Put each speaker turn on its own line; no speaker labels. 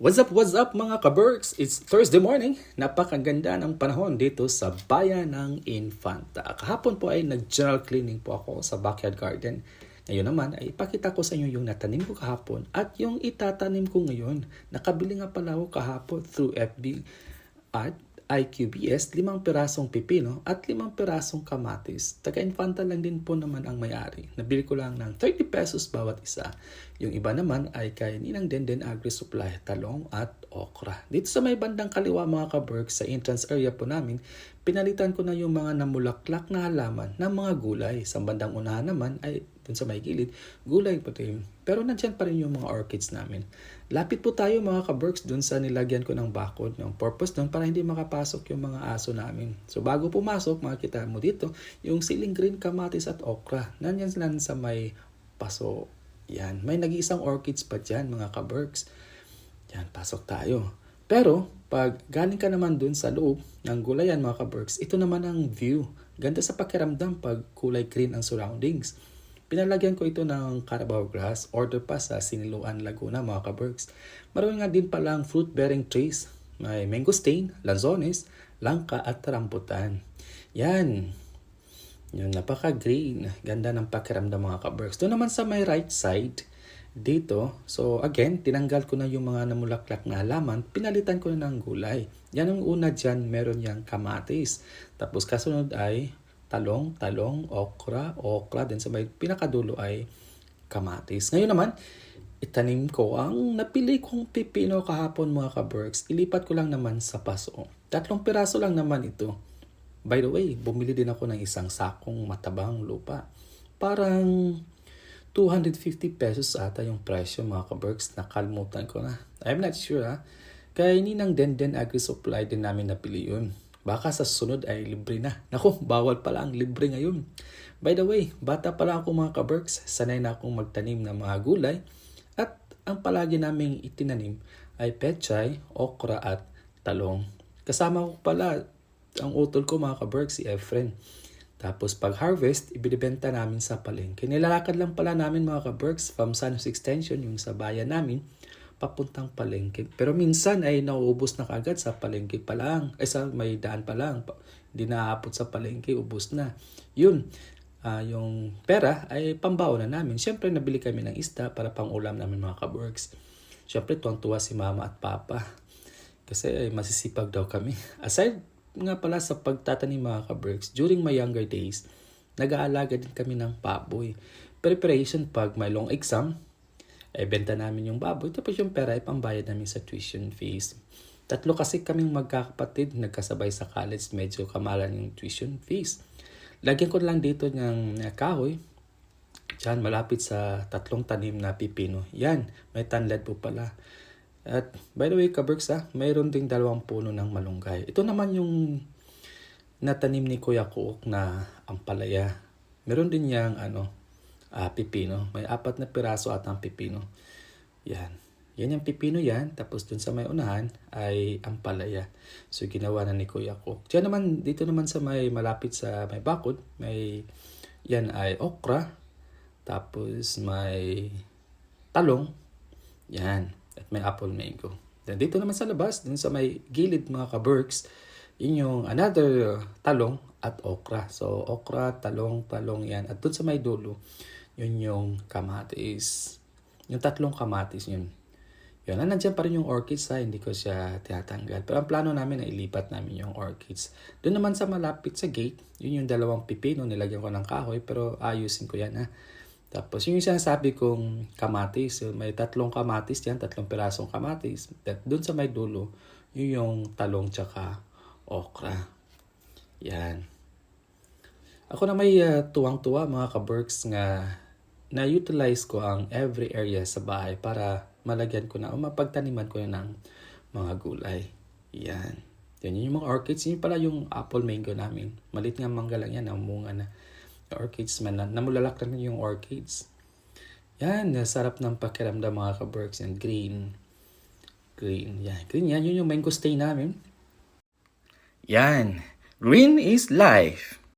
What's up mga ka-Berks? It's Thursday morning. Napakaganda ng panahon dito sa bayan ng Infanta. Kahapon po ay nag-general cleaning po ako sa backyard garden. Ngayon naman ay ipakita ko sa inyo yung natanim ko kahapon at yung itatanim ko ngayon. Nakabili nga pala ako kahapon through FB at IQBS, 5 pirasong pipino at 5 pirasong kamatis. Taga-Infanta lang din po naman ang may-ari. Nabili ko lang ng 30 pesos bawat isa. Yung iba naman ay kay Ninang Denden Agri-Supply, talong at okra. Dito sa may bandang kaliwa mga ka-Berks, sa entrance area po namin, pinalitan ko na yung mga namulaklak na halaman ng mga gulay. Sa bandang unahan naman ay dun sa may gilid, gulay puti. Pero nandyan pa rin yung mga orchids namin. Lapit po tayo mga ka-Berks dun sa nilagyan ko ng bakod. Yung purpose dun para hindi makapasok yung mga aso namin. So bago pumasok, makikita mo dito yung siling green, kamatis at okra. Nandyan lang sa may paso. Yan, may nag-iisang orchids pa dyan mga ka-Berks. Yan, pasok tayo. Pero pag galing ka naman dun sa loob ng gulayan mga ka-Berks, ito naman ang view. Ganda sa pakiramdam pag kulay green ang surroundings. Pinalagyan ko ito ng Carabao grass, order pa sa Siniloan, Laguna mga ka-Berks. Marami nga din palang fruit-bearing trees. May mangosteen, lanzones, langka at rambutan. Yan. Yung napaka-green. Ganda ng pakiramdam mga ka-Berks. Doon naman sa may right side, dito, so again, tinanggal ko na yung mga namulaklak na halaman, pinalitan ko na ng gulay. Yan ang una dyan, meron yang kamatis. Tapos kasunod ay talong, okra, then sa may pinakadulo ay kamatis. Ngayon naman, itanim ko ang napili kong pipino kahapon mga ka-Berks. Ilipat ko lang naman sa paso. 3 piraso lang naman ito. By the way, bumili din ako ng isang sakong matabang lupa. Parang 250 pesos ata yung presyo mga ka-Berks. Nakalimutan ko na. I'm not sure ha. Kaya Ninang Denden Agri-Supply din namin napili yun. Baka sa sunod ay libre na. Naku, bawal pala ang libre ngayon. By the way, bata pala ako mga ka-Berks. Sanay na akong magtanim ng mga gulay. At ang palagi naming itinanim ay pechay, okra at talong. Kasama ko pala ang utol ko mga ka-Berks, si Efren. Tapos pag harvest, ibinibenta namin sa palengke. Nilalakad lang pala namin mga ka-Berks from San Jose Extension, yung sa bayan namin, papuntang palengke. Pero minsan ay nauubos na kaagad sa palengke pa lang. Ay sa may daan pa lang. Hindi naabot sa palengke, ubos na. Yun, yung pera ay pambaon na namin. Siyempre nabili kami ng isda para pang ulam namin mga ka-Berks. Siyempre tuwang-tuwa si mama at papa. Kasi ay masisipag daw kami. Aside nga pala sa pagtatanim mga ka-Berks, during my younger days, nag-aalaga din kami ng baboy. Preparation pag may long exam, benta namin yung baboy. Tapos yung pera ay pambayad namin sa tuition fees. 3 kasi kaming magkakapatid, nagkasabay sa college, medyo kamalan yung tuition fees. Lagyan ko lang dito ng kahoy. Diyan, malapit sa 3 tanim na pipino. Yan, may tanlad po pala. At by the way, ka-Berks mayroon ding 2 puno ng malunggay. Ito naman yung natanim ni Kuya Kuok na ampalaya. Meron din yang pipino. May 4 na piraso at ang pipino. Yan. Yan yung pipino yan. Tapos dun sa may unahan ay ampalaya. So ginawa na ni Kuya Cook. Diyan naman, dito naman sa may malapit sa may bakod, may yan ay okra. Tapos may talong. Yan. At may apple mango. Then dito naman sa labas, dun sa may gilid mga ka-Berks, yun yung another talong at okra. So okra, talong yan. At dun sa may dulo, yun yung kamatis. Yung 3 kamatis yun. Yun, nandiyan pa rin yung orchids hindi ko siya tinatanggal. Pero ang plano namin ay ilipat namin yung orchids. Doon naman sa malapit sa gate, yun yung 2 pipino, nilagyan ko ng kahoy, pero ayusin ko yan Tapos yung sinasabi kong kamatis, may 3 kamatis yan, 3 pirasong kamatis. Doon sa may dulo, yun yung talong tsaka okra. Yan. Ako na may tuwang-tuwa mga ka-Berks nga na-utilize ko ang every area sa bahay para malagyan ko na o mapagtaniman ko na ng mga gulay. Yan. Yan yung mga orchids. Yun pala yung apple mango namin. Malit nga mangga lang yan. Namunga na. Orchids man. Namulalak lang yung orchids. Yan. Sarap ng pakiramdam mga ka-Berks. Yan. Green. Yan. Green yan. Yun yung mangosteen namin. Yan. Green is life.